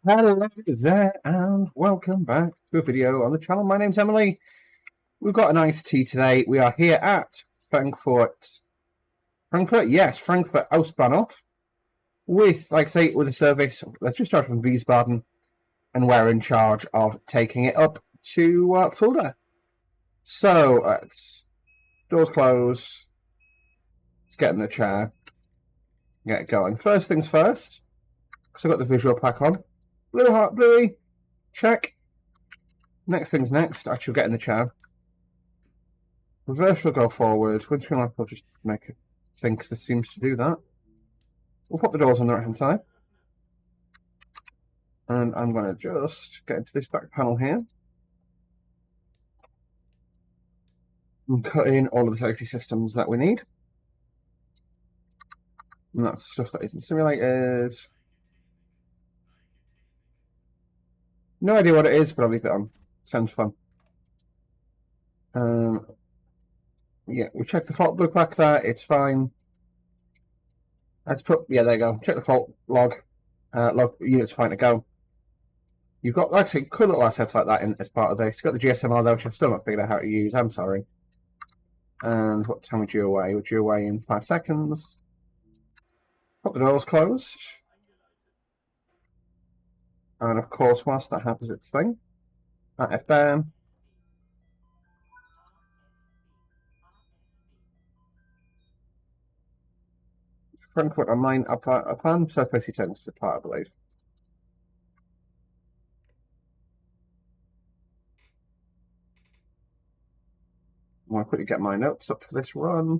Hello there and welcome back to a video on the channel. My name's Emily. We've got an iced tea today. We are here at Frankfurt, yes, Frankfurt Ostbahnhof with, like I say, with a service that's just started from Wiesbaden, and we're in charge of taking it up to Fulda. So, let's doors close, let's get in the chair, get it going. First things first, because I've got the visual pack on. Blue heart, bluey, check. Next thing's next, actually get in the chair. Reverse will go forward. Windscreen wiper will just make it think this seems to do that. We'll put the doors on the right hand side. And I'm going to just get into this back panel here. And cut in all of the safety systems that we need. And that's stuff that isn't simulated. No idea what it is, but I'll leave it on. Sounds fun. Yeah, we checked the fault book back there. It's fine. Let's put, yeah, there you go. Check the fault log. Log unit's fine to go. You've got, like I say, cool little assets like that in as part of this. You've got the GSMR though, which I've still not figured out how to use. I'm sorry. And what time would you away? Would you away in 5 seconds? Put the doors closed. And of course, whilst that happens its thing, at F-bam. Frankfurt on mine up on, so basically turns to part, I believe. I want to quickly get my notes up for this run.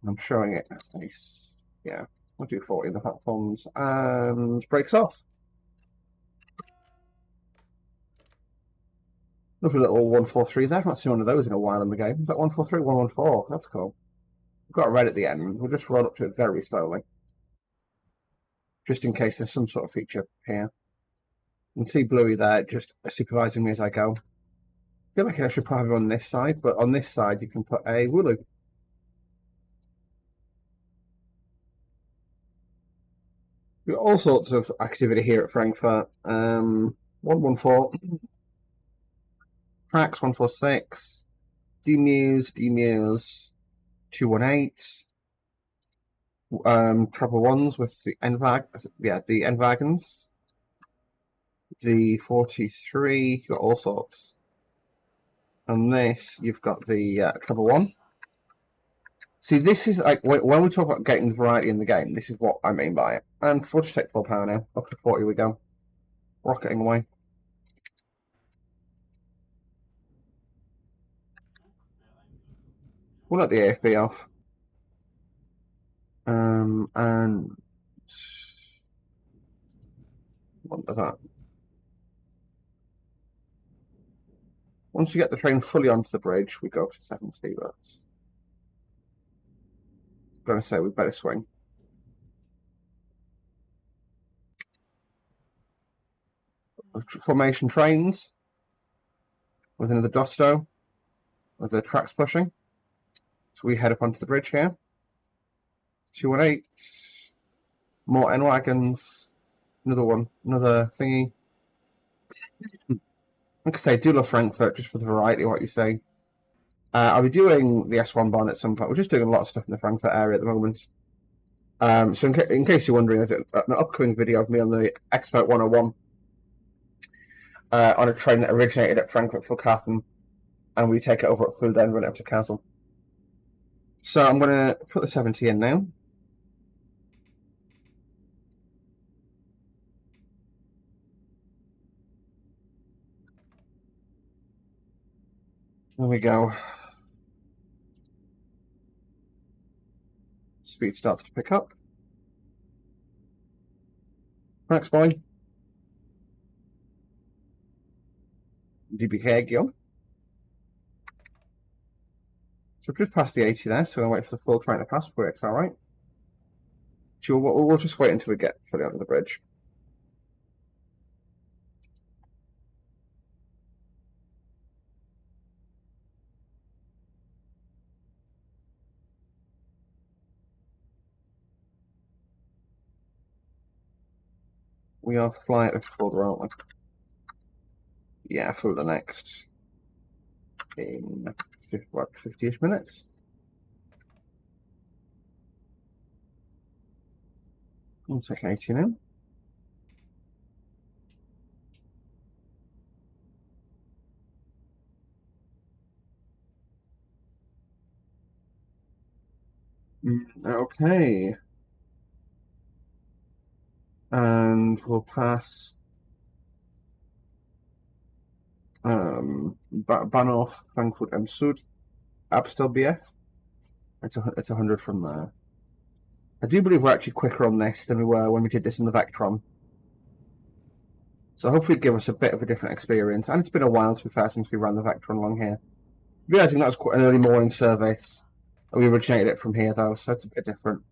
I'm showing it as nice. Yeah, we'll do 40 in the platforms and breaks off. Lovely little 143 there. I've not seen one of those in a while in the game. Is that 143? 114. That's cool. We've got a red at the end. We'll just roll up to it very slowly. Just in case there's some sort of feature here. You can see Bluey there just supervising me as I go. I feel like I should put him on this side, but on this side you can put a Wooloo. We've got all sorts of activity here at Frankfurt. 114. Tracks 146. Demuse. 218. Trouble ones with the the end wagons. The 43, you've got all sorts. And this, you've got the trouble one. See, this is like when we talk about getting the variety in the game, this is what I mean by it. And we'll just take full power now. Up to 40 we go. Rocketing away. We'll let the AFB off. And what of that. Once you get the train fully onto the bridge, we go to 70, but I'm going to say we better swing. Formation trains with another Dosto with the tracks pushing. So we head up onto the bridge here. 218. More N wagons. Another one. Another thingy. Like I say, do love Frankfurt just for the variety of what you say. I'll be doing the S1 Bond at some point. We're just doing a lot of stuff in the Frankfurt area at the moment. So in case you're wondering, there's an upcoming video of me on the Expert 101 on a train that originated at Frankfurt Flughafen, and we take it over at Fulda and run it up to Kassel. So I'm going to put the 70 in now. There we go. Speed starts to pick up. Thanks, boy. DBK Gyo. So we've just passed the 80 there, so I'm going to wait for the full train to pass before it's alright. So we'll just wait until we get fully onto the bridge. We are flying to Fulda, aren't we? Yeah, Fulda next. In 50-ish minutes. I'll take 80 now. Okay. And we'll pass Bahnhof Frankfurt am Süd, Abstel BF. It's 100 from there. I do believe we're actually quicker on this than we were when we did this in the Vectron. So hopefully it'll give us a bit of a different experience. And it's been a while, to be fair, since we ran the Vectron along here. Realising that was quite an early morning service. We originated it from here, though, so it's a bit different.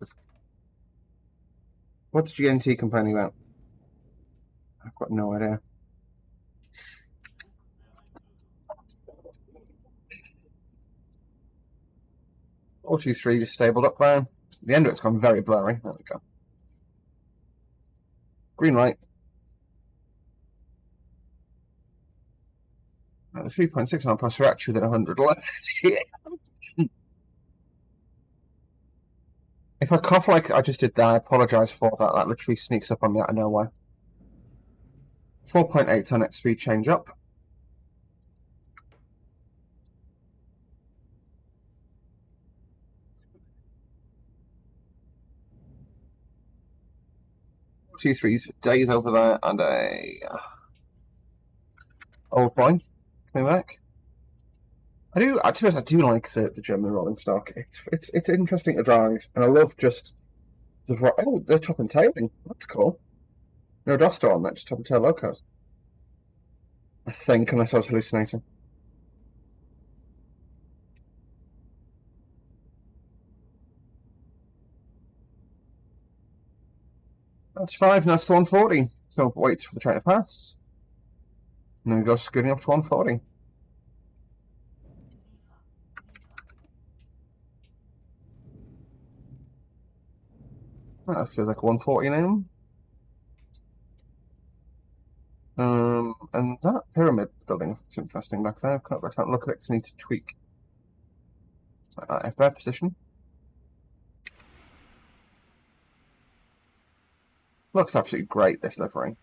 What's GNT complaining about? I've got no idea. O23 just stabled up there. The end of it's gone very blurry. There we go. Green light. The 3.6 mile plus, we're actually within 100 left. If I cough like I just did there, I apologise for that. That literally sneaks up on me out of nowhere. 4.8 on its speed change up. T3's days over there and a old boy coming back. I do like the German rolling stock. It's interesting to drive, and I love just the top and tailing. That's cool. No Dosto on that, just top and tail locos. I think, unless I was hallucinating. That's 5, now it's to 140. So wait for the train to pass. And then we go scooting up to 140. That feels like 140 now. And that pyramid building is interesting back there. I've got to look at it because I need to tweak that F-bear position. Looks absolutely great, this livery.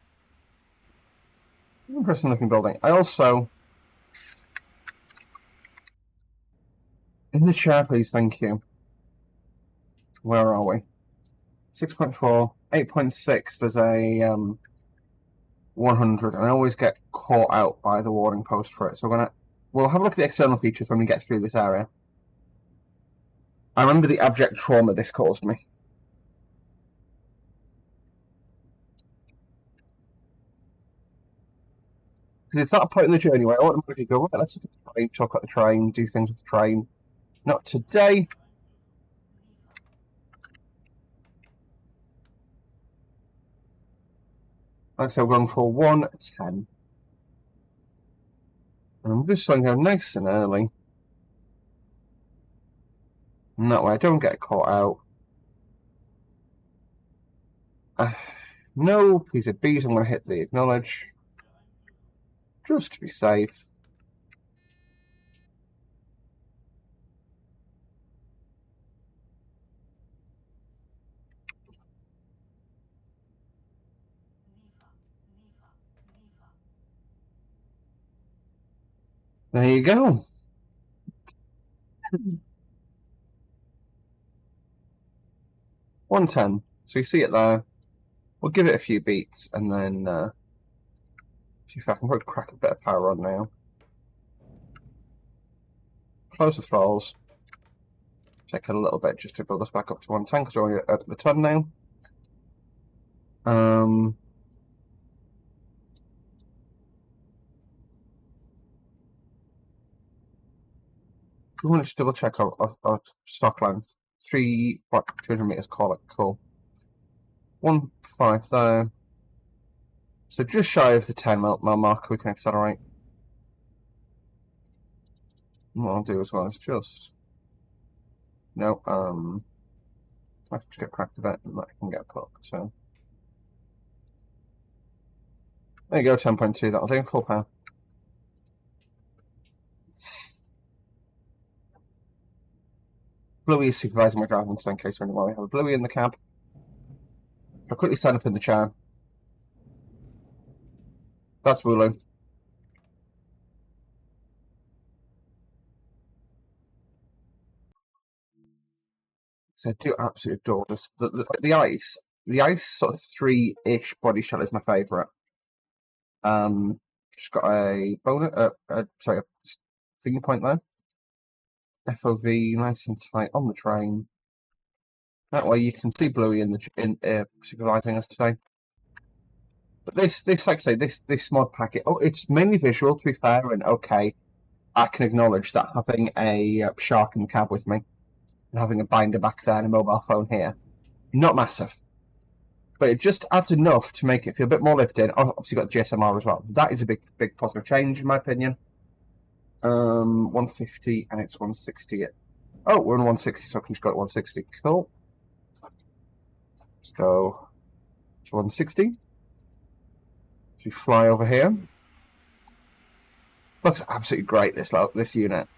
Interesting looking building. I also... In the chair, please, thank you. Where are we? 6.4, 8.6, there's a 100, and I always get caught out by the warning post for it. So we'll have a look at the external features when we get through this area. I remember the abject trauma this caused me. Because it's that point in the journey where I automatically go, right, let's look at the train, talk about the train, do things with the train. Not today. Like I said, we're going for 110. And I'm just going to go nice and early. And that way I don't get caught out. No piece of beat, I'm going to hit the acknowledge. Just to be safe. There you go. 110. So you see it there. We'll give it a few beats and then see if I can probably crack a bit of power on now. Close the throttles. Take it a little bit just to build us back up to 110 because we're already at the ton now. We want to just double check our stock length. 200 meters, call it, cool. 1.5 there. So just shy of the 10 mile mark, we can accelerate. And what I'll do as well is just... No, I have to get cracked a bit and that can get put up, so... There you go, 10.2, that'll do, full power. Bluey is supervising my driving, so in case you're wondering why we have a Bluey in the cab. I'll quickly stand up in the chair. That's Wooloo. So I do absolutely adore this. The ice. The ice sort of 3-ish body shell is my favourite. Just got a bonus, sorry, a finger point there. FOV nice and tight on the train. That way you can see Bluey in supervising us today. But this, like I say, this mod packet. Oh, it's mainly visual. To be fair, and okay, I can acknowledge that having a shark in the cab with me and having a binder back there and a mobile phone here, not massive, but it just adds enough to make it feel a bit more lifted. Oh, obviously, you've got the GSMR as well. That is a big positive change in my opinion. 150 and it's 160. Oh, we're on 160, so I can just go at 160. Cool. Let's go to 160. So we fly over here. Looks absolutely great, this unit.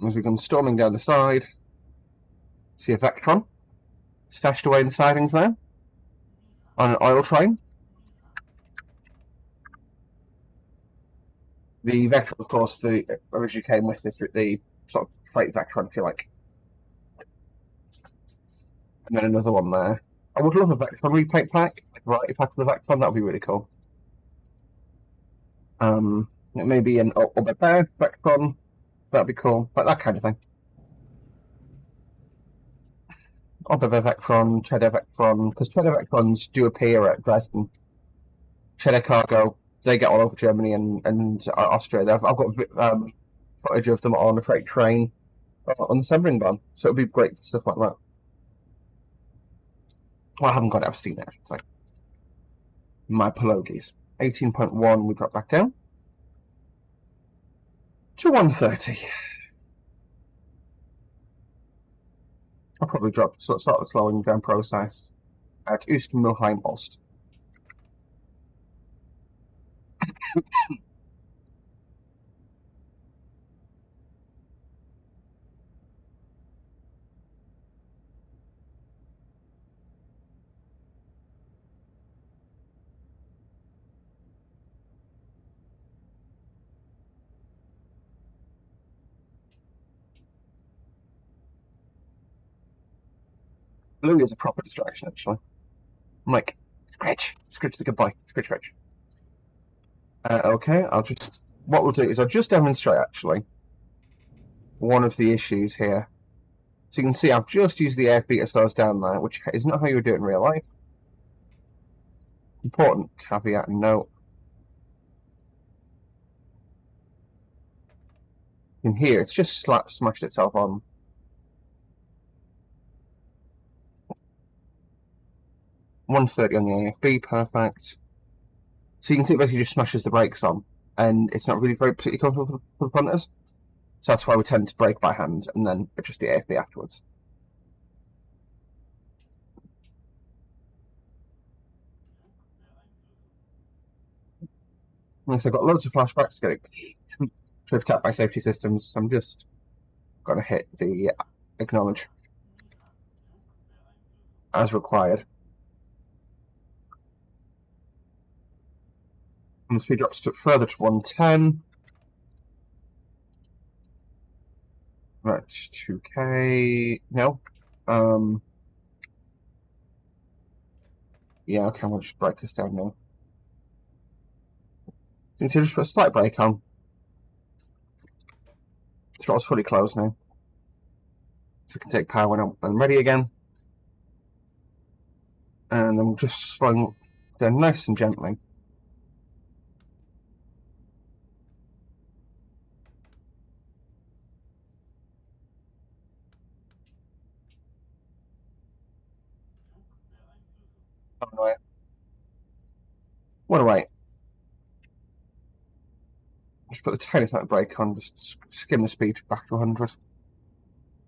As we come storming down the side, see a Vectron stashed away in the sidings there on an oil train. The Vectron, of course, originally came with the sort of freight Vectron, if you like. And then another one there. I would love a Vectron repaint pack, like a variety pack of the Vectron. That would be really cool. Maybe an Orbit Bear Vectron. That'd be cool, like that kind of thing. Orbit Bear Vectron, Cheddar Vectron, because Cheddar Vectrons do appear at Dresden. Cheddar Cargo, they get all over Germany and Austria. I've got footage of them on a freight train on the Severing Bahn, so it'd be great for stuff like that. Well, I haven't got it, I've seen it, I should say. My Pologies. 18.1, we drop back down to 130. I'll probably start the slowing down process at Oost-Milheim Ost. Blue is a proper distraction, actually. I'm like, Scritch! Scritch is a good boy. Scritch. Okay, what we'll do is I'll just demonstrate, actually, one of the issues here. So you can see I've just used the AFB to slow us down there, which is not how you would do it in real life. Important caveat and note. In here, it's just smashed itself on. $130 on the AFB, perfect. So you can see it basically just smashes the brakes on, and it's not really very particularly comfortable for the punters. So that's why we tend to brake by hand and then adjust the AFB afterwards. Next, I've got loads of flashbacks getting tripped up by safety systems, so I'm just going to hit the acknowledge as required. And the speed drops further to 110. Right, 2K. No. Yeah, okay, we'll just brake this down now. So you can see, just put a slight brake on. The throttle's fully closed now. So we can take power when I'm ready again. And I'm just slowing down nice and gently. Oh no! What a wait. Just put the tiniest amount of brake on, just skim the speed back to 100.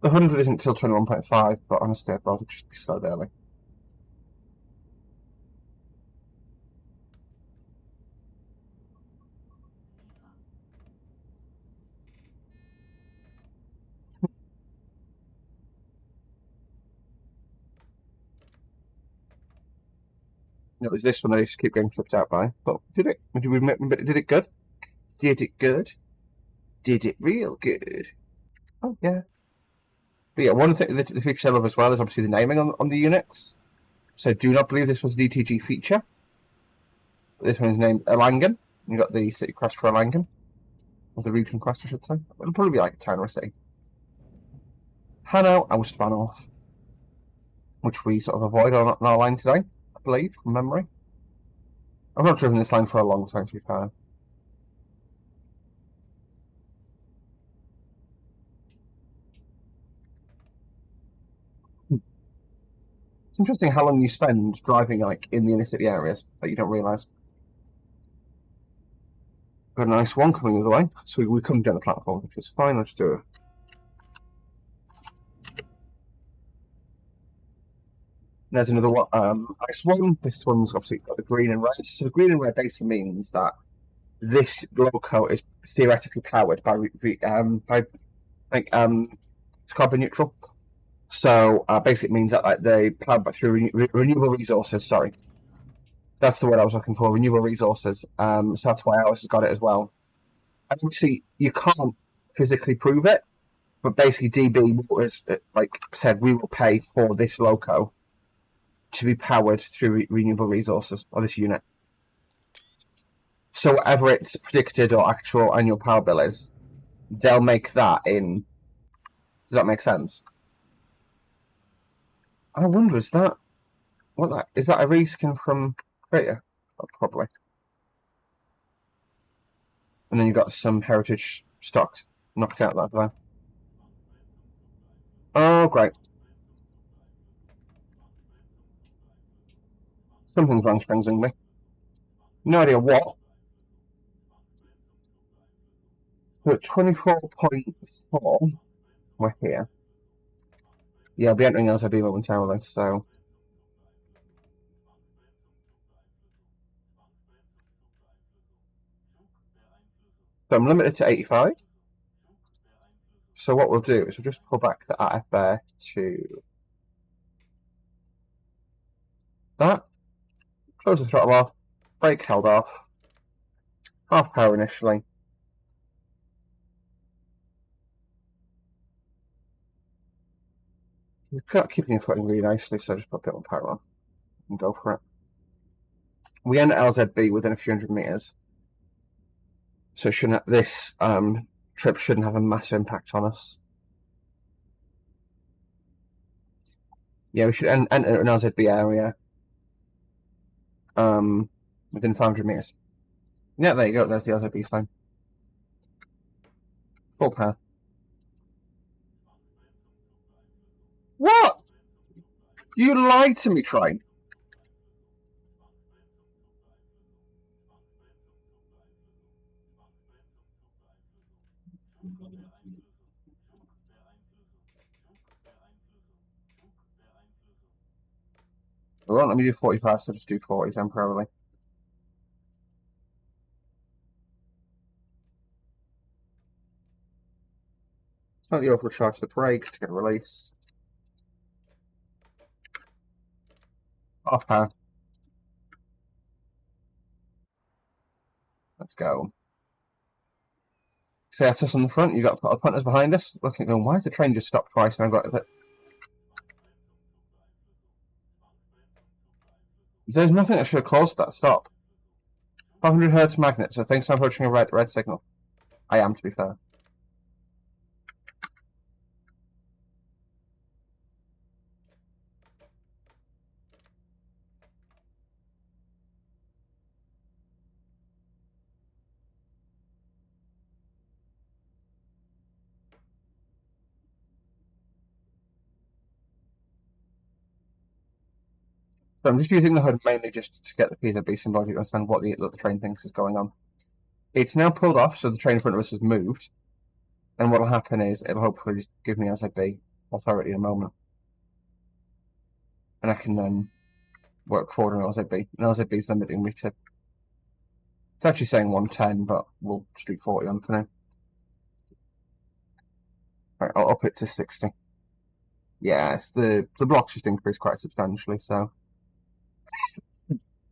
The 100 isn't till 21.5, but honestly I'd rather just be slowed early. It was this one I used to keep getting tripped out by. But did it? Did it good? Did it good? Did it real good? Oh yeah. But yeah, one thing the feature I love as well is obviously the naming on the units. So do not believe this was a DTG feature. This one's named Erlangen. You got the city crest for Erlangen. Or the region crest, I should say. It'll probably be like a town or a city. Hanau, Ausbahnhof. Which we sort of avoid on our line today, I believe, from memory. I've not driven this line for a long time, to be fair. It's interesting how long you spend driving like in the inner city areas that you don't realise. Got a nice one coming the other way, so we come down the platform, which is fine. Let's do it. There's another one, nice one. This one's obviously got the green and red. So the green and red basically means that this loco is theoretically powered by it's carbon neutral. So basically means that like they powered through renewable resources. Sorry, that's the word I was looking for. Renewable resources. So that's why ours has got it as well. And obviously, you can't physically prove it, but basically, DB has like said we will pay for this loco to be powered through renewable resources, or this unit. So whatever its predicted or actual annual power bill is, they'll make that in. Does that make sense? I wonder, is that a reskin from Creator? Oh, probably. And then you've got some heritage stocks knocked out that there. Oh, great. Something's wrong, Springsley. No idea what. We're at 24.4. We're here. Yeah, I'll be entering LZB momentarily, so. So I'm limited to 85. So what we'll do is we'll just pull back the RF bear to that. Close the throttle off. Brake held off. Half power initially. We've got keeping your footing really nicely, so just put a bit more power on and go for it. We end at LZB within a few hundred meters, so this trip shouldn't have a massive impact on us. Yeah, we should enter an LZB area within 500 meters. Yeah, there you go. There's the LZB sign. Full power. What? You lied to me, train. It won't let me do 45, so just do 40 temporarily. Slightly overcharge the brakes to get a release. Off power. Let's go. So that's us on the front. You got punters behind us. Looking, going, why has the train just stopped twice? And I've got that. There's nothing that should have caused that stop. 500 hertz magnet. So thanks for approaching a red signal. I am, to be fair. So I'm just using the hood mainly just to get the PZB symbol to understand what the train thinks is going on. It's now pulled off, so the train in front of us has moved. And what will happen is it'll hopefully just give me LZB authority in a moment. And I can then work forward on LZB. And LZB is limiting me to. It's actually saying 110, but we'll just do 40 on for now. Right, I'll up it to 60. Yes, the blocks just increased quite substantially, so.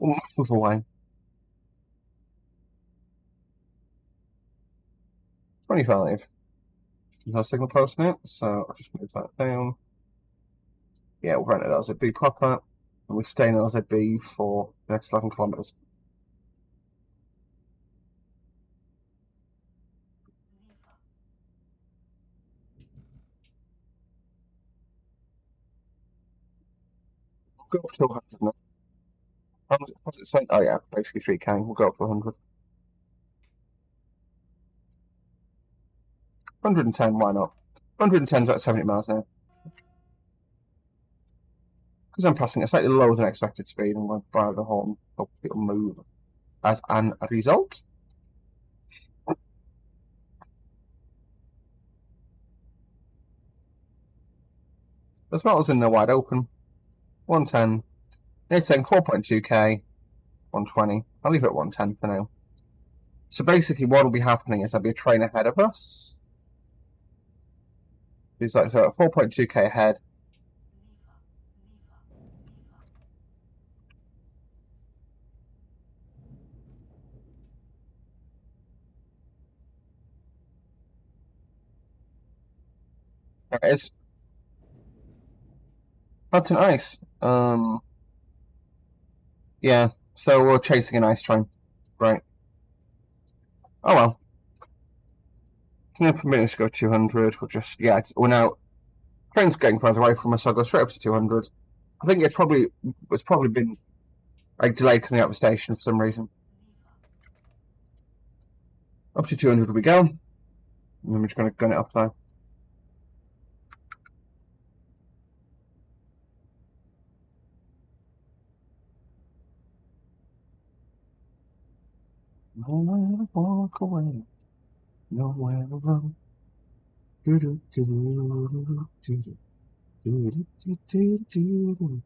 Move away. 25. No signal post now, so I'll just move that down. Yeah, we'll run it as LZB proper, and we stay in LZB for the next 11 kilometres. Go up to 100 now. What's it saying? Oh yeah, basically 3k. We'll go up to 100. 110, why not? 110 is about 70 miles an hour. Because I'm passing at slightly lower than expected speed, and we'll blow the horn. Hopefully it'll move as an result. The throttle's in there wide open. 110. It's saying 4.2k. 120. I'll leave it at 110 for now. So basically what will be happening is there'll be a train ahead of us. It's like so at 4.2k ahead. There it is. That's an ice. Yeah, so we're chasing an ice train. Right. Oh well. It's going to permit us to go 200. We'll just, yeah, we're now, train's getting further away from us, so I'll go straight up to 200. I think it's probably been like delayed coming out of the station for some reason. Up to 200 we go. And then we're just going to gun it up there. Nowhere to walk away, nowhere to run. Do do do do do do do do do do.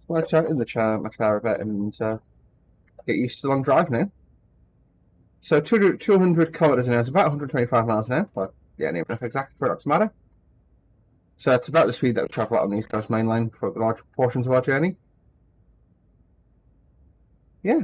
So I chat in the chat, my car a bit, and get used to the long drive now. So 200 kilometers an hour is about 125 miles an hour. But yeah, near enough exact for it not to matter. So it's about the speed that we travel out on the East Coast Main Line for large portions of our journey. Yeah.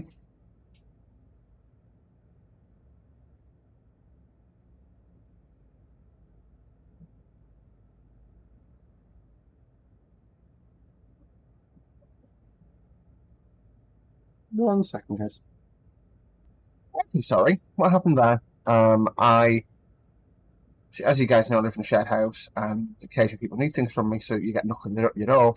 One second, guys. Okay, sorry, what happened there? As you guys know, I live in a shared house, and occasionally people need things from me, so you get knocking at your door.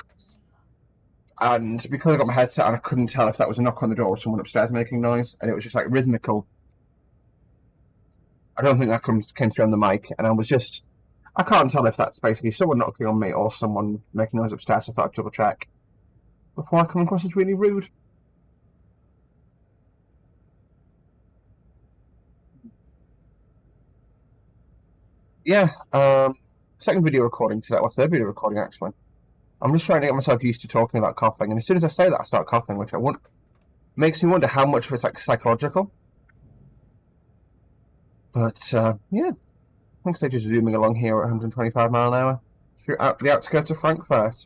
And because I got my headset on, I couldn't tell if that was a knock on the door or someone upstairs making noise, and it was just like rhythmical. I don't think that came through on the mic, and I can't tell if that's basically someone knocking on me or someone making noise upstairs, so I thought I'd double check before I come across as really rude. Yeah, second video recording today, well, third video recording actually. I'm just trying to get myself used to talking about coughing, and as soon as I say that, I start coughing, which makes me wonder how much of it's like psychological. But yeah, thanks for just zooming along here at 125 mile an hour throughout the outskirts of Frankfurt.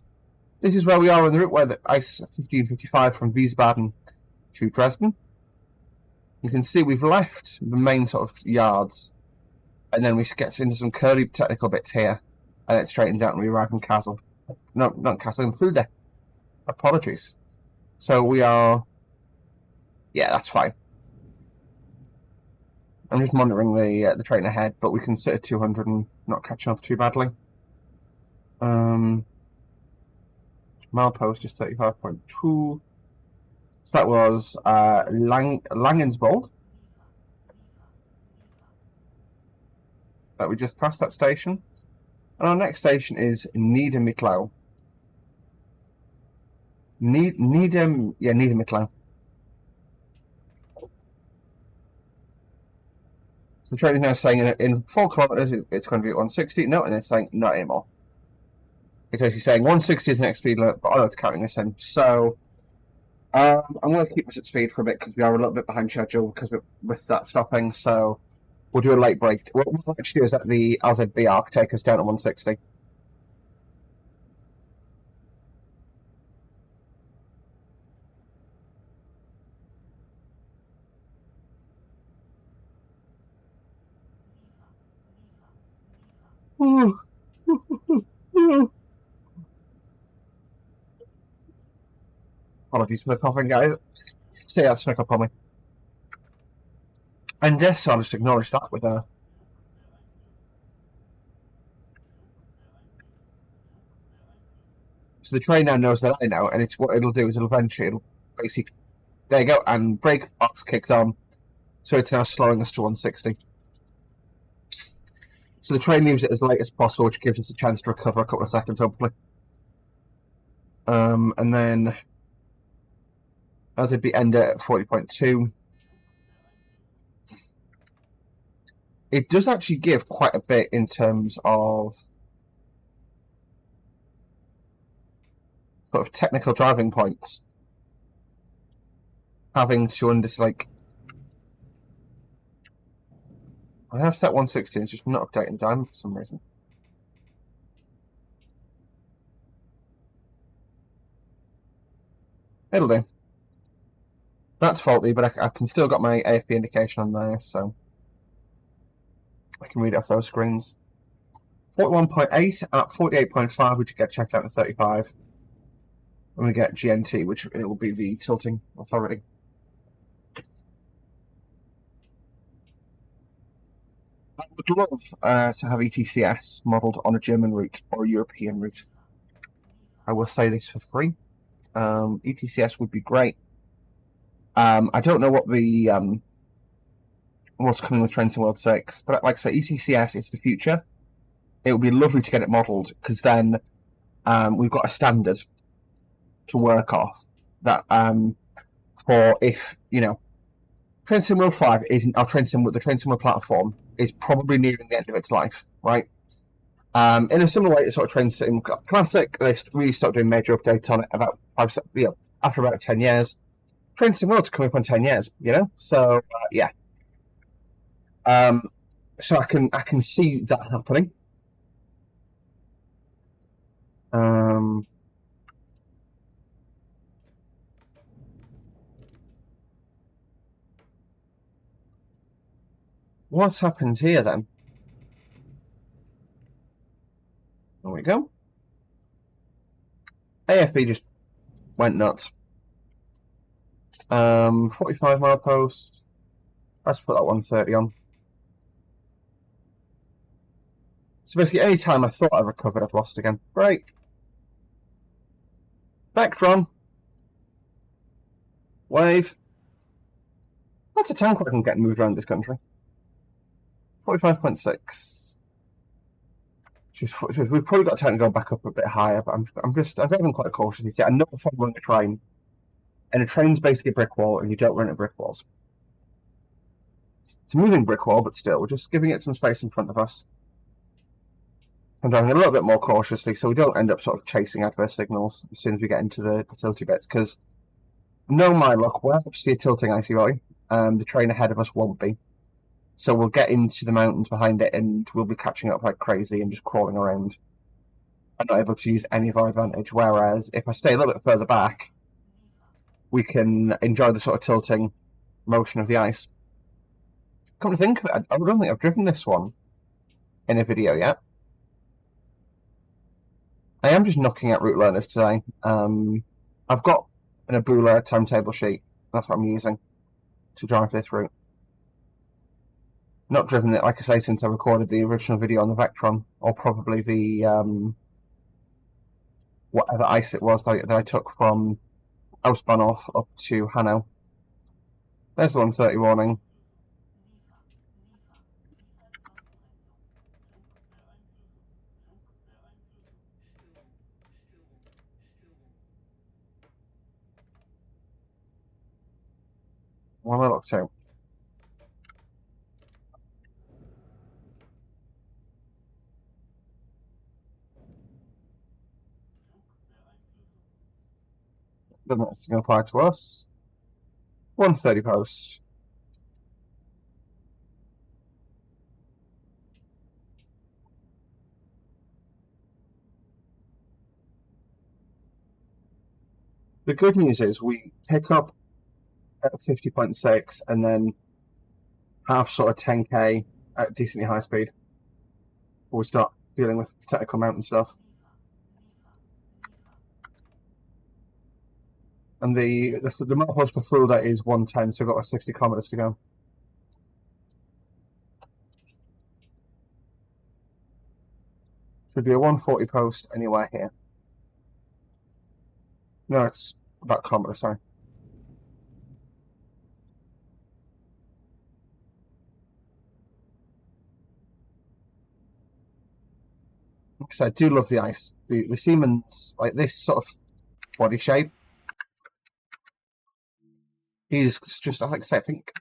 This is where we are on the route where the ice 1555 from Wiesbaden to Dresden. You can see we've left the main sort of yards, and then we get into some curly technical bits here, and it straightens out and we arrive in Kassel. No, not Kassel, in Fulda. Apologies. So we are, yeah, that's fine. I'm just monitoring the train ahead, but we can sit at 200 and not catching up too badly. Milepost is 35.2. So that was Langensbold. That we just passed that station. And our next station is Niedermitlau. Needham Midtown. So the train is now saying in 4 kilometers it's going to be at 160. No, and it's saying not anymore. It's actually saying 160 is the next speed limit, but I know it's counting this in. So I'm going to keep us at speed for a bit because we are a little bit behind schedule because with that stopping. So we'll do a late break. What we'll actually do is that the LZB arc take us down to 160. Apologies for the coughing, guys. See that snuck up on me. And yes, I'll just acknowledge that with a. So the train now knows that I know, and it's what it'll do is it'll basically, there you go, and brake box kicked on, so it's now slowing us to 160. So the train leaves it as late as possible, which gives us a chance to recover a couple of seconds, hopefully. And then as it'd be end at 40.2. It does actually give quite a bit in terms of sort of technical driving points. Having to like, I have set 160, it's just not updating the diamond for some reason. It'll do. That's faulty, but I can still got my AFB indication on there, so I can read it off those screens. 41.8 at 48.5, which get checked out to 35. And we get GNT, which it will be the tilting authority. I would love to have ETCS modelled on a German route or a European route. I will say this for free. ETCS would be great. I don't know what the what's coming with Trent in World 6, but like I say, ETCS is the future. It would be lovely to get it modelled because then we've got a standard to work off that for if Train Sim World 5 isn't the Train Sim World platform is probably nearing the end of its life, right? In a similar way to sort of Train Sim Classic, they really stopped doing major updates on it about after about 10 years. Train Sim World's coming up on 10 years, so yeah. So I can see that happening. What's happened here then? There we go. AFB just went nuts. 45 mile post. Let's put that 130 on. So basically, any time I thought I recovered, I've lost again. Great. Vectron. Wave. That's a tank I can get moved around this country. 45.6. We've probably got time to go back up a bit higher, but I'm driving quite cautiously. I know if I'm running a train, and a train's basically a brick wall, and you don't run at brick walls. It's a moving brick wall, but still, we're just giving it some space in front of us. I'm driving a little bit more cautiously, so we don't end up sort of chasing adverse signals as soon as we get into the tilty bits, because no my luck, we're obviously a tilting icy valley, the train ahead of us won't be. So we'll get into the mountains behind it and we'll be catching up like crazy and just crawling around. I'm not able to use any of our advantage, whereas if I stay a little bit further back, we can enjoy the sort of tilting motion of the ice. Come to think of it, I don't think I've driven this one in a video yet. I am just knocking out route learners today. I've got an Abula timetable sheet, that's what I'm using to drive this route. Not driven it, like I say, since I recorded the original video on the Vectron, or probably the whatever ice it was that I took from Ausbahnhof up to Hanau. There's the 130 warning. What have I looked at? That's going to apply to us. 130 post. The good news is we pick up at 50.6 and then have sort of 10k at decently high speed before we start dealing with technical mountain stuff. And the milepost for Fulda is 110, so we've got 60 kilometers to go. Should be a 140 post anywhere here. No, it's about a kilometer, sorry. Because I do love the ice. The Siemens, like this sort of body shape, is just, like I say, I think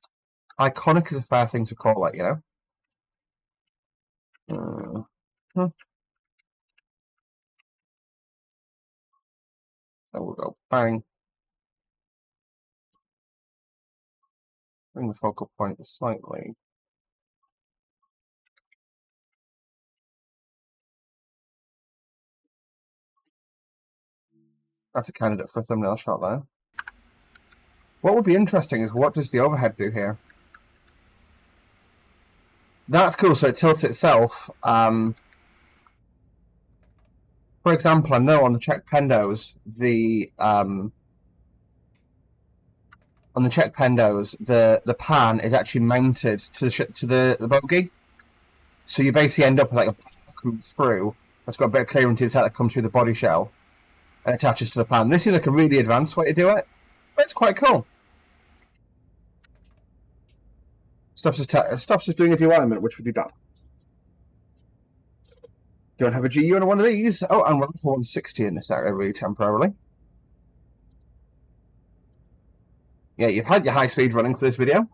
iconic is a fair thing to call it, you know? So we'll go bang. Bring the focal point slightly. That's a candidate for a thumbnail shot there. What would be interesting is what does the overhead do here? That's cool, so it tilts itself. For example, I know on the Czech Pendos, the pan is actually mounted to the bogie. So you basically end up with like a comes through that's got a bit of clearance inside that comes through the body shell and attaches to the pan. This is like a really advanced way to do it, but it's quite cool. Stops us doing a de-alignment, which would be bad. Don't have a GU on one of these. Oh, and we're for 160 in this area really temporarily. Yeah, you've had your high speed running for this video.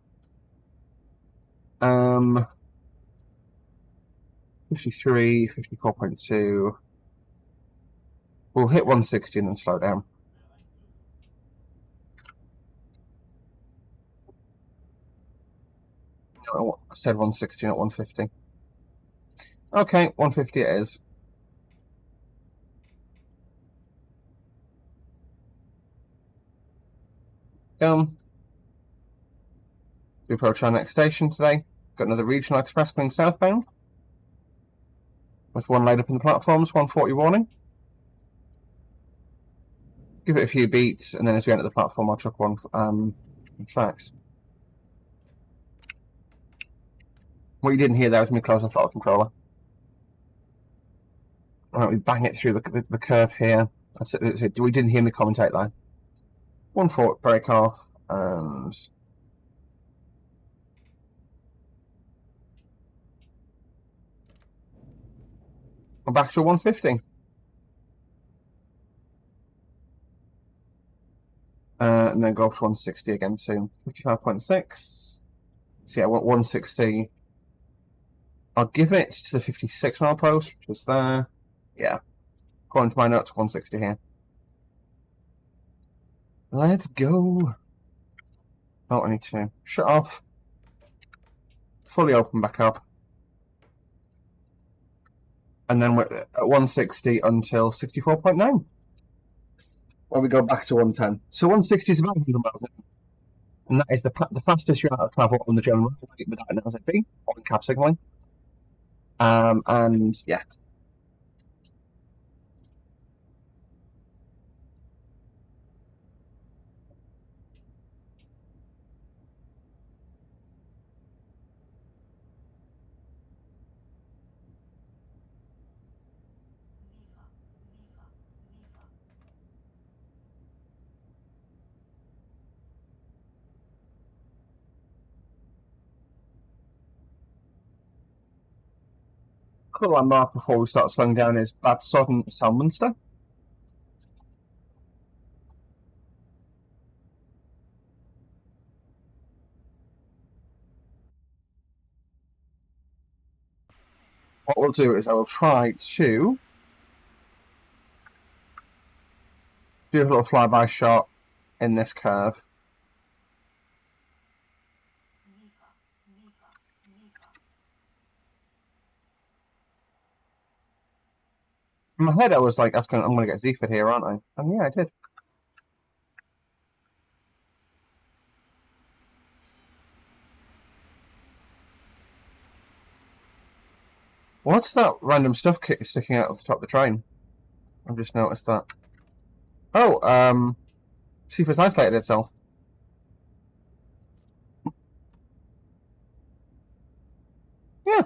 53, 54.2. We'll hit 160 and then slow down. No, I said 160, not 150. Okay, 150 it is. We approach our next station today. Got another regional express going southbound. With one laid up in the platforms, 140 warning. Give it a few beats, and then as we enter the platform, I'll chuck one fact. What you didn't hear there was me close the throttle controller. Alright, we bang it through the curve here. We didn't hear me commentate there. 140 brake off, and we're back to 150. And then go up to 160 again soon. 55.6. So yeah, 160. I'll give it to the 56 mile post, which is there. Yeah. According to my notes, 160 here. Let's go. Oh, I need to shut off. Fully open back up. And then we're at 160 until 64.9. Where we go back to 110. So 160 is about 100 miles in. And that is the fastest you're out of travel on the German road without an LZB or in cab signalling. And yeah. Cool landmark before we start slowing down is Bad Sodden Salmonster. what we'll do is I will try to do a little flyby shot in this curve. In my head, I was like, I'm going to get Zephyr here, aren't I? And yeah, I did. What's that random stuff sticking out of the top of the train? I've just noticed that. Oh, Zephyr's isolated itself. Yeah.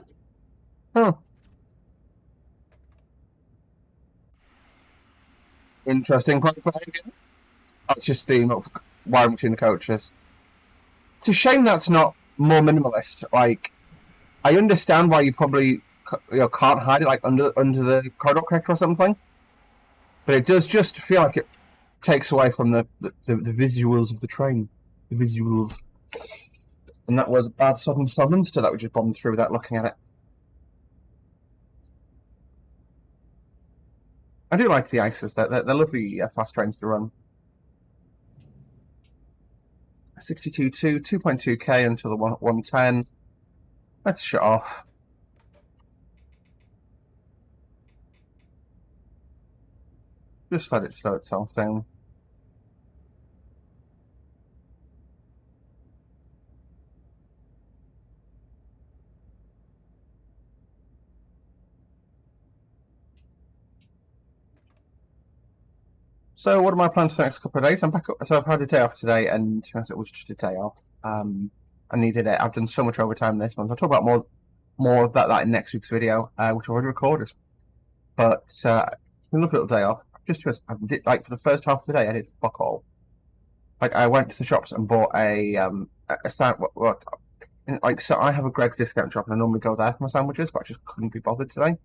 Oh. Interesting. That's just the wiring between the coaches. It's a shame that's not more minimalist. Like, I understand why you probably can't hide it like under the corridor connector or something, but it does just feel like it takes away from the visuals of the train, the visuals. And that was a bad sudden Munster that we just bombed through without looking at it. I do like the ices. They're lovely fast trains to run. 62.2, 2.2k until the 110. Let's shut off. Just let it slow itself down. So what are my plans for the next couple of days? I'm back up. So I've had a day off today, and it was just a day off. I needed it. I've done so much overtime this month. I'll talk about more of that in next week's video, which I've already recorded. But it's been a lovely little day off. I did, like, for the first half of the day, I did fuck all. Like, I went to the shops and bought a like, so I have a Greg's discount shop, and I normally go there for my sandwiches, but I just couldn't be bothered today.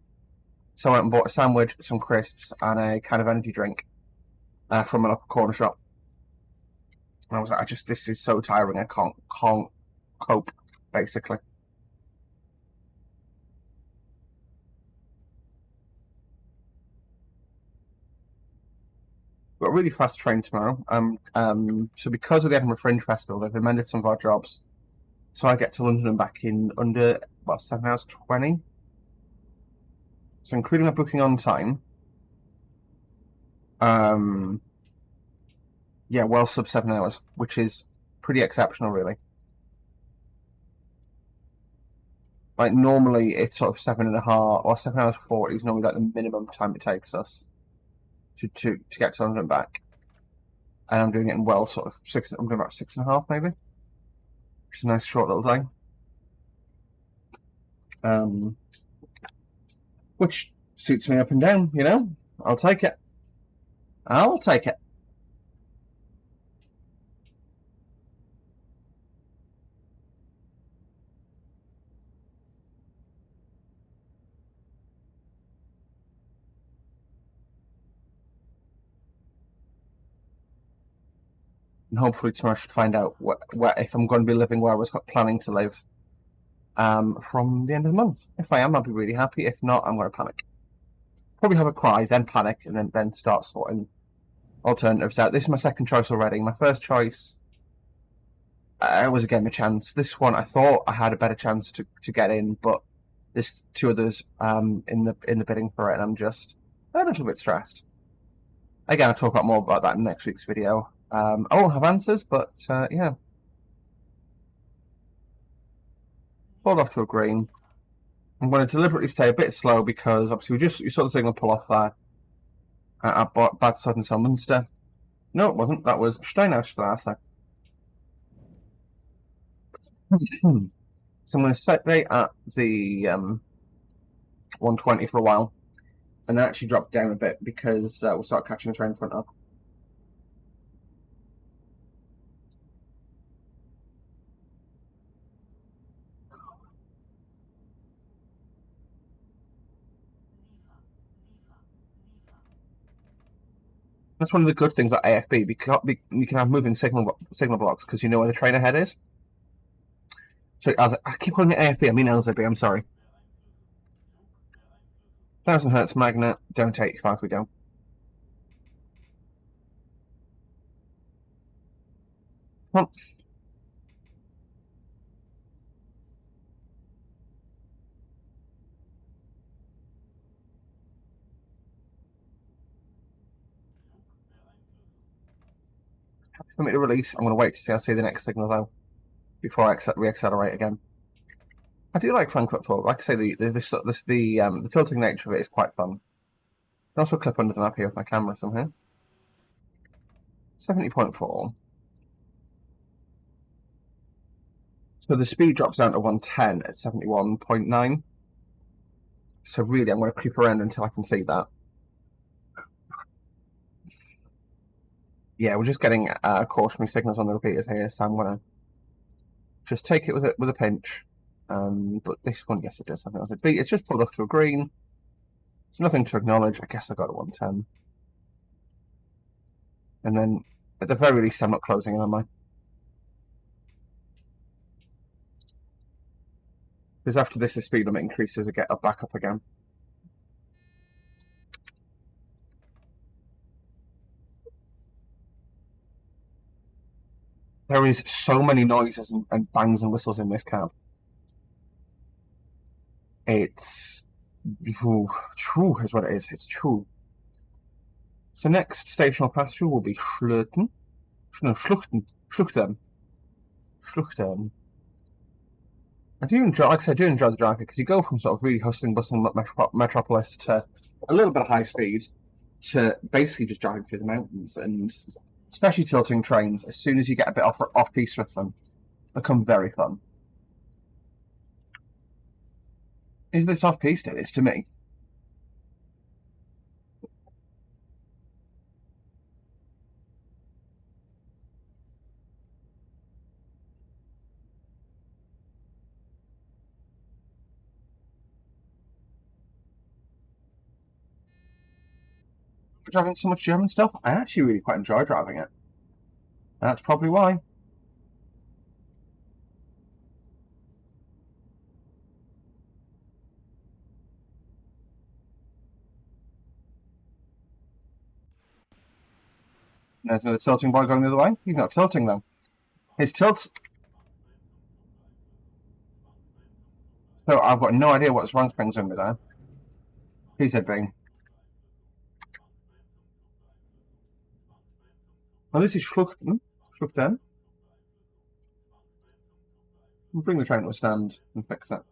So I went and bought a sandwich, some crisps, and a kind of energy drink from a local corner shop. And I was like, this is so tiring. I can't cope, basically. We've got a really fast train tomorrow. So because of the Edinburgh Fringe Festival, they've amended some of our jobs. So I get to London and back in under, 7 hours 20. So including my booking on time. Yeah, well sub 7 hours, which is pretty exceptional, really. Like, normally it's sort of 7.5 or 7 hours 40 is normally like the minimum time it takes us to get to London and back. And I'm doing it in I'm doing about 6.5 maybe, which is a nice short little day. Which suits me up and down, you know. I'll take it. I'll take it. And hopefully tomorrow I should find out if I'm going to be living where I was planning to live from the end of the month. If I am, I'll be really happy. If not, I'm going to panic. Probably have a cry, then panic, and then start sorting alternatives out. This is my second choice already. My first choice was a game of chance. This one I thought I had a better chance to get in, but there's two others in the bidding for it, and I'm just a little bit stressed. Again, I'll talk about more about that in next week's video. I won't have answers, but yeah. Pulled off to a green. I'm going to deliberately stay a bit slow because obviously you saw the signal pull off there at Bad Sudden Munster. No, it wasn't. That was Steinaustrasse. So I'm going to set at the 120 for a while, and then actually drop down a bit because we'll start catching the train in front of. That's one of the good things about AFB, because you can have moving signal blocks because you know where the train ahead is. So I keep calling it AFB, I mean LZB, I'm sorry. 1000 hertz magnet, down to 85 we go. Come on. For me to release, I'm going to wait to see. I'll see the next signal though before I reaccelerate again. I do like Frankfurt Fulda. Like I say, the tilting nature of it is quite fun. I can also clip under the map here with my camera somehow. 70.4. So the speed drops down to 110 at 71.9. So really, I'm going to creep around until I can see that. Yeah, we're just getting cautionary signals on the repeaters here, so I'm going to just take it with a pinch. But this one, yes, it does have a beat. It's just pulled off to a green. It's nothing to acknowledge. I guess I got a 110. And then, at the very least, I'm not closing in, am I? Because after this, the speed limit increases, I get back up again. There is so many noises and bangs and whistles in this cab. It's true is what it is. It's true. So next station I'll pass through will be Schluchten. No, Schluchten. I do enjoy, like I said, I do enjoy the driving because you go from sort of really hustling, bustling metropolis to a little bit of high speed to basically just driving through the mountains, and especially tilting trains. As soon as you get a bit off piste with them, become very fun. Is this off piste? It is to me. Driving so much German stuff, I actually really quite enjoy driving it. That's probably why. There's another tilting boy going the other way. He's not tilting though. His tilts. So I've got no idea what's wrong springs under there. He said being. Well, this is Schluchten. We'll bring the train to a stand and fix that.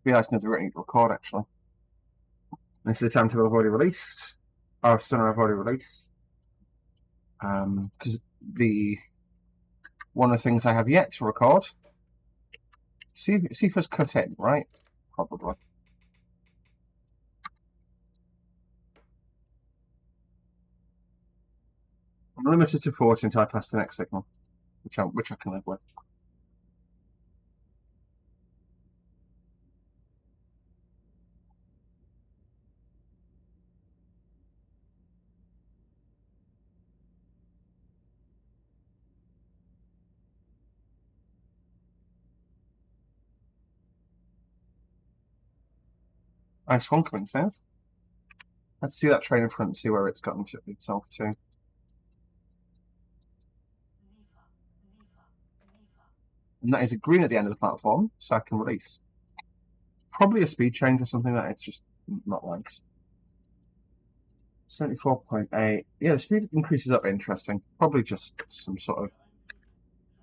Realised another record actually. This is the timetable I've already released. Or sooner I've already released. Because one of the things I have yet to record. See if it's cut in, right? Probably. I'm limited to 40 until I pass the next signal, which I can live with. Nice one, coming south. Let's see that train in front, see where it's gotten itself to. And that is a green at the end of the platform, so I can release. Probably a speed change or something that it's just not liked. 74.8. Yeah, the speed increases up interesting. Probably just some sort of.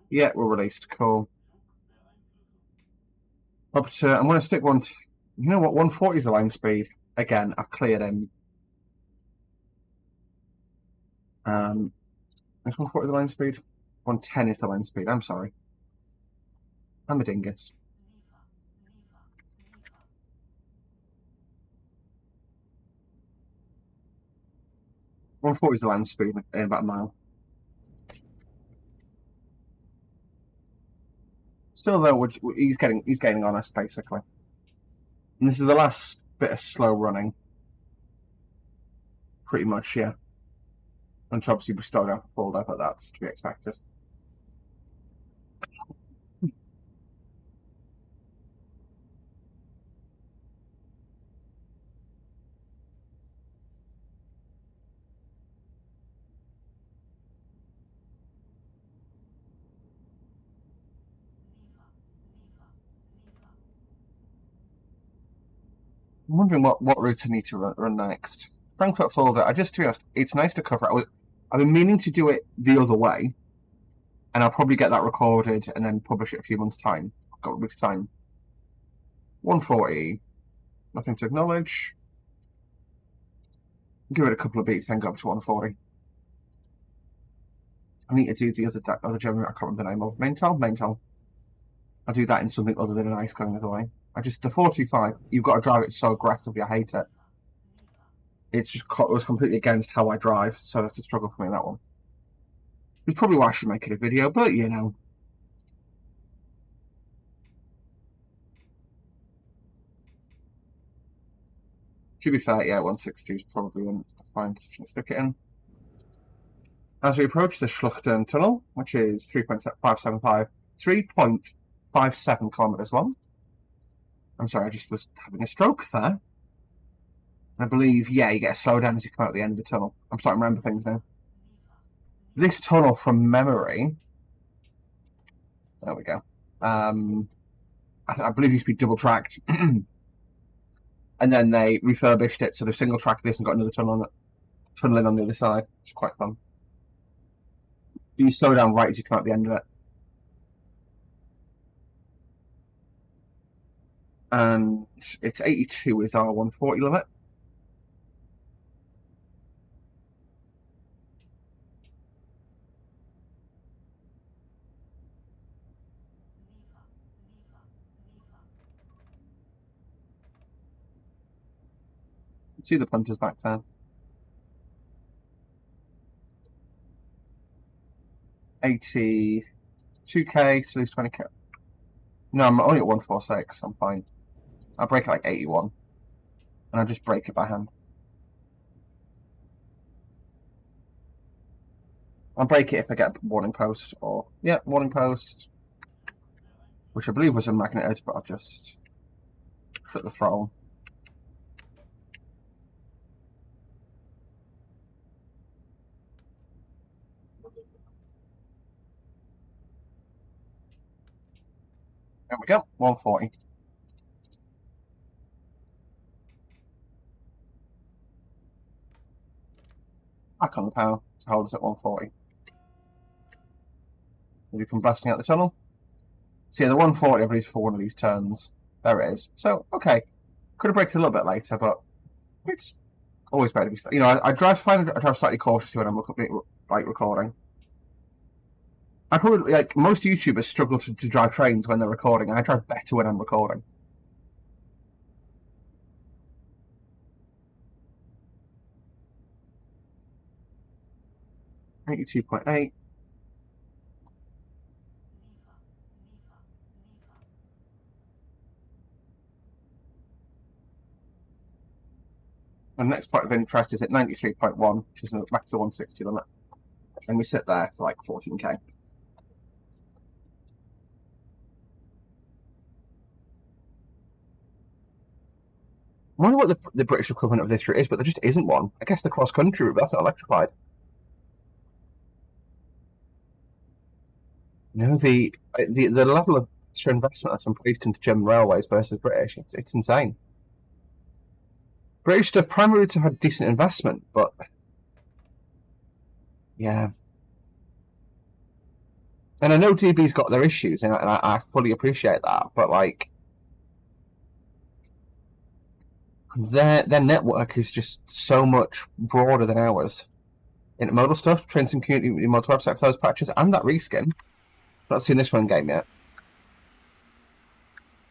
Yeah, we're released. Cool. Up to. I'm going to stick one. You know what? 140 is the line speed. Again, I've cleared him. Is 140 the line speed? 110 is the line speed. I'm sorry. I'm a dingus. One 140 is the land speed in about a mile. Still, though, he's gaining on us basically. And this is the last bit of slow running. Pretty much, yeah. And obviously we started out Fulda, but that's to be expected. I'm wondering what route I need to run next. Frankfurt Fulda, to be honest, it's nice to cover it. I've been meaning to do it the other way, and I'll probably get that recorded and then publish it a few months' time. I've got a week's time. 140, nothing to acknowledge. Give it a couple of beats, then go up to 140. I need to do the other German, I can't remember the name of. Maintal. I'll do that in something other than an ice going the other way. The 45, you've got to drive it so aggressively, I hate it. It was completely against how I drive, so that's a struggle for me, that one. It's probably why I should make it a video, but you know. To be fair, yeah, 160 is probably a fine to stick it in. As we approach the Schluchten tunnel, which is 3.57 kilometers long. I'm sorry, I just was having a stroke there. I believe, yeah, you get a slowdown as you come out the end of the tunnel. I'm starting to remember things now. This tunnel, from memory, there we go. I believe it used to be double tracked, and then they refurbished it, so they've single tracked this and got another tunnel in on the other side. It's quite fun. You slow down right as you come out the end of it. And it's 82 is our 140 limit. See the punters back there. 82k to lose 20k. No, I'm only at 146. I'm fine. I'll break it like 81, and I'll just break it by hand. I'll break it if I get a warning post, or yeah, warning post, which I believe was unmagneted, but I'll just flip the throttle. There we go, 140. Back on the power to hold us at 140. We come blasting out the tunnel. So yeah, the 140 I believe is for one of these turns. There it is. So okay, could have braked a little bit later, but it's always better to be. You know, I drive slightly cautiously when I'm recording. I probably, like most YouTubers, struggle to drive trains when they're recording. I drive better when I'm recording. $82.8. And the next point of interest is at 93.1, which is back to the 160 limit. And we sit there for like 14k. I wonder what the British equivalent of this route is, but there just isn't one. I guess the cross-country route, but that's not electrified. You know, the level of extra investment that's been placed into German railways versus British, it's insane. British stuff primarily to have decent investment, but yeah. And I know DB's got their issues, and I fully appreciate that, but like their network is just so much broader than ours. Intermodal stuff, Trains and Community Mods website for those patches, and that reskin. Not seen this one in game yet.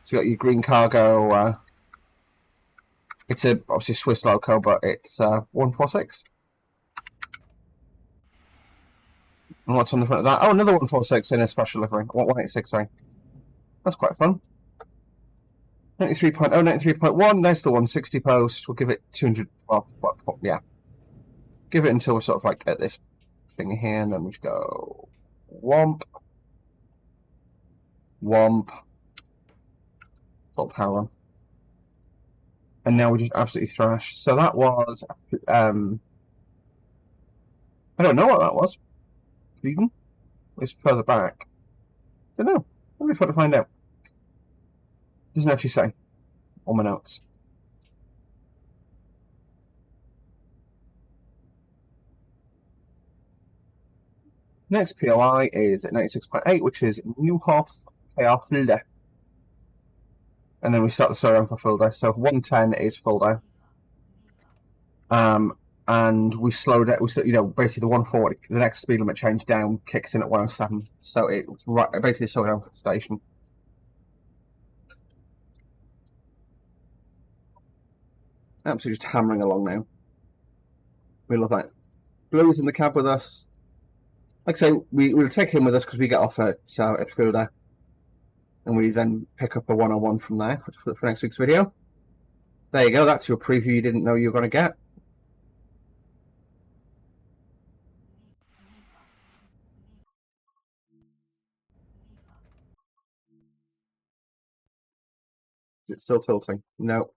So you got your green cargo. It's obviously Swiss loco, but it's 146. And what's on the front of that? Oh, another 146 in a special livery. 186, sorry. That's quite fun. 93.0, 93.1, there's the 160 post. We'll give it 200, well, yeah. Give it until we're sort of like at this thing here, and then we just go womp, womp, full power on. And now we just absolutely thrash. So that was, I don't know what that was. Even it's further back. I don't know. That'd be fun to find out. Doesn't actually say on my notes. Next POI is at 96.8, which is Newhoff KR Fulda. And then we start the story for Fulda. So 110 is Fulda. And we slowed it. You know, basically the 140, the next speed limit change down kicks in at 107. So it was right, basically slowed down for the station. Absolutely just hammering along now. We love it. Blue's in the cab with us. Like I say, we'll take him with us because we get off at Fulda. And we then pick up a 101 from there for next week's video. There you go, that's your preview you didn't know you were going to get. Is it still tilting? No.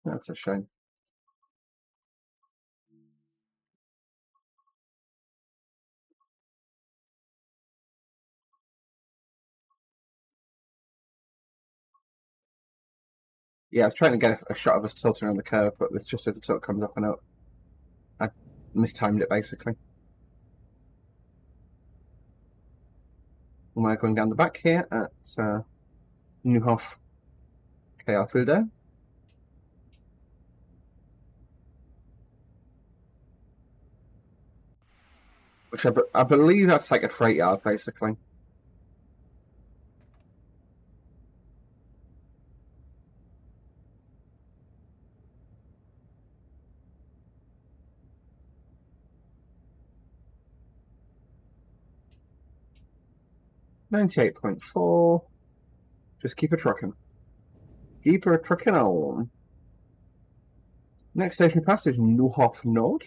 That's a shame. Yeah, I was trying to get a shot of us tilting around the curve, but it's just as the tilt comes off, I mistimed it basically. We're going down the back here at Newhoff KR Fulda. Which I believe that's like a freight yard basically. .4. Just keep it trucking. Keep her trucking on. Next station we pass is Newhoff Nord.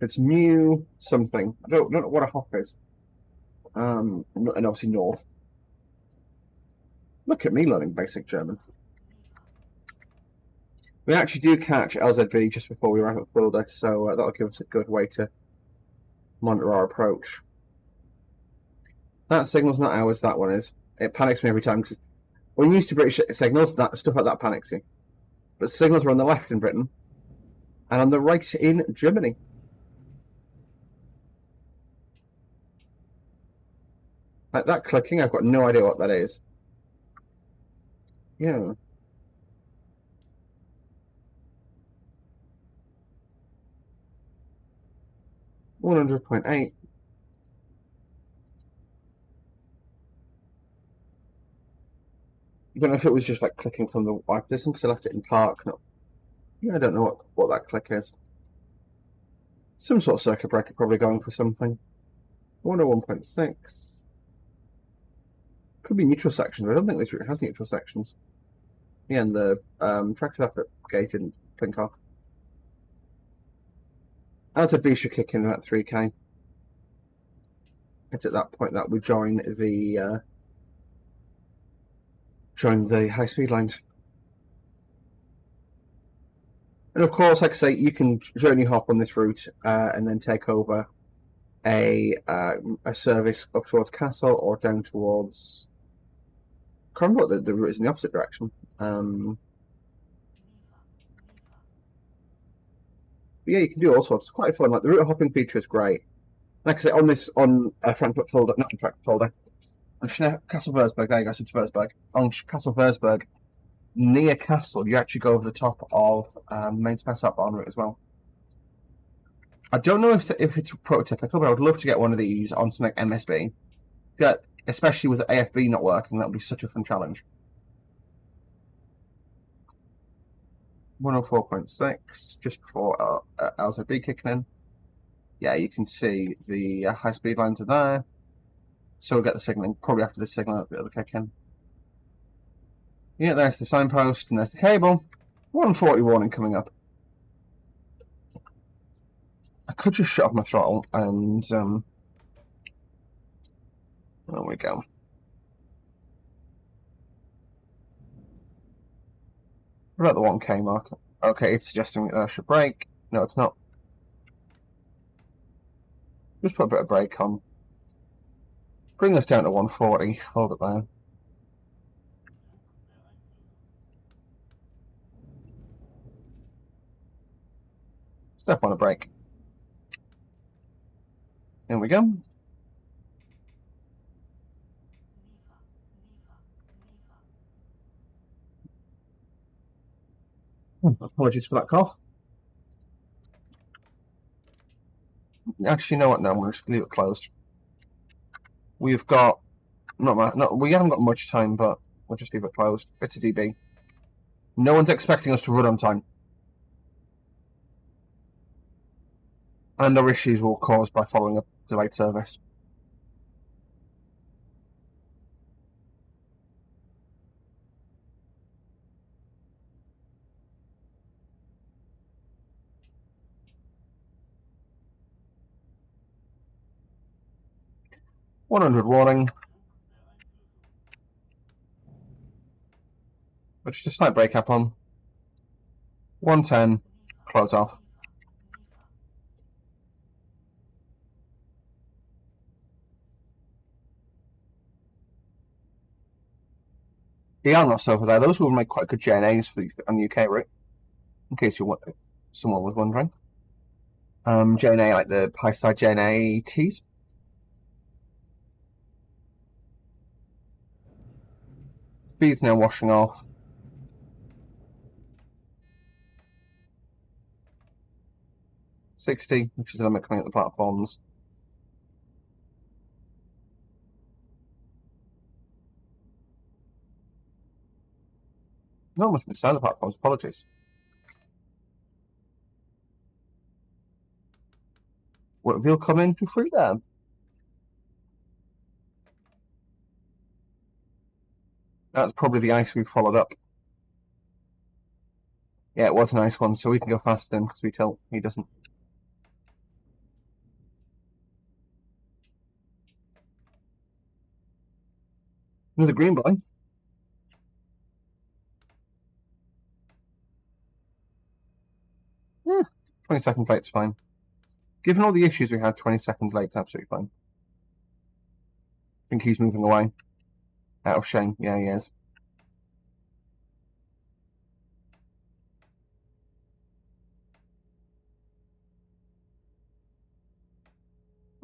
It's new something. I don't know what a Hoff is. And obviously North. Look at me learning basic German. We actually do catch LZB just before we arrive at Fulda, so that'll give us a good way to monitor our approach. That signal's not ours, that one is. It panics me every time, because when you're used to British signals, that stuff like that panics you. But signals are on the left in Britain, and on the right in Germany. Like that clicking, I've got no idea what that is. Yeah. .8. I don't know if it was just like clicking from the wipe system because I left it in park. No. Yeah, I don't know what that click is. Some sort of circuit breaker probably going for something. 101.6. Could be neutral sections, but I don't think this route has neutral sections. Yeah, and the tractor effort gate didn't blink off. LZB should kick in about 3k. It's at that point that we join the high speed lines. And of course, like I say, you can journey hop on this route and then take over a service up towards Castle or down towards. I can't remember what the route is in the opposite direction. But yeah, you can do all sorts. It's quite fun. Like the route hopping feature is great. Like I say, on Frankfurt Fulda, not Frankfurt Fulda, on Castle Würzburg. There you go, it's Würzburg. On Castle Würzburg, near Castle, you actually go over the top of main space up on route as well. I don't know if it's prototypical, but I would love to get one of these on something like MSB. Yeah, especially with the AFB not working, that would be such a fun challenge. 104.6, just before LZB kicking in. Yeah, you can see the high speed lines are there. So we'll get the signaling, probably after this signal it'll kick in. Yeah, there's the signpost and there's the cable. 140 warning coming up. I could just shut off my throttle and there we go. We're at the 1K mark. Okay, it's suggesting that I should brake. No, it's not. Just put a bit of brake on. Bring us down to 140. Hold it there. Step on a brake. Here we go. Apologies for that cough. Actually, you know what? No, I'm going to just leave it closed. We've got we haven't got much time, but we'll just leave it closed. It's a DB. No one's expecting us to run on time. And our issues will caused by following a delayed service. $100 warning. But just a slight brake up on. 110. Close off. The Arnos over there, those will make quite good JNAs for on the UK route. In case someone was wondering. JNA like the high side JNA Ts. Speed's now washing off. 60, which is the limit coming at the platforms. Not much beside the platforms, apologies. What will come into Fulda? That's probably the ice we followed up. Yeah, it was a nice one, so we can go faster than because we tilt. He doesn't. Another green boy. Yeah, 20 seconds late's fine. Given all the issues we had, 20 seconds late's absolutely fine. I think he's moving away. Out of shame. Yeah, he is.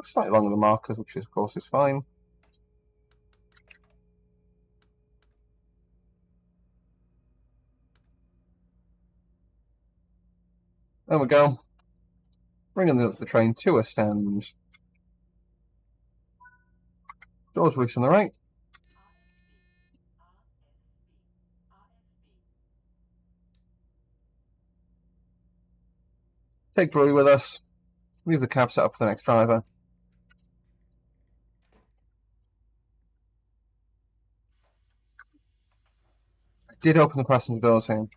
Slightly longer than markers, which is, of course is fine. There we go. Bringing the train to a stand. Doors release on the right. Take Brewery with us. Leave the cab set up for the next driver. I did open the passenger doors here.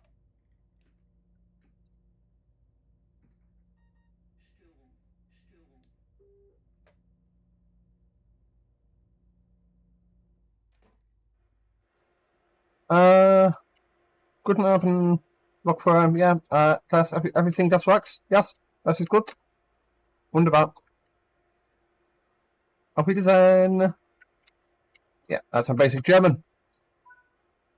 Couldn't open. Look for yeah. That's everything. Das works. Yes, das ist gut. Wunderbar. Auf Wiedersehen. Yeah, that's my basic German.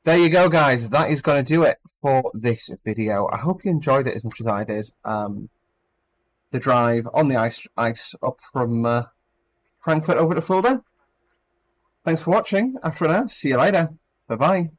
There you go, guys. That is going to do it for this video. I hope you enjoyed it as much as I did. The drive on the ice up from Frankfurt over to Fulda. Thanks for watching. After now, see you later. Bye bye.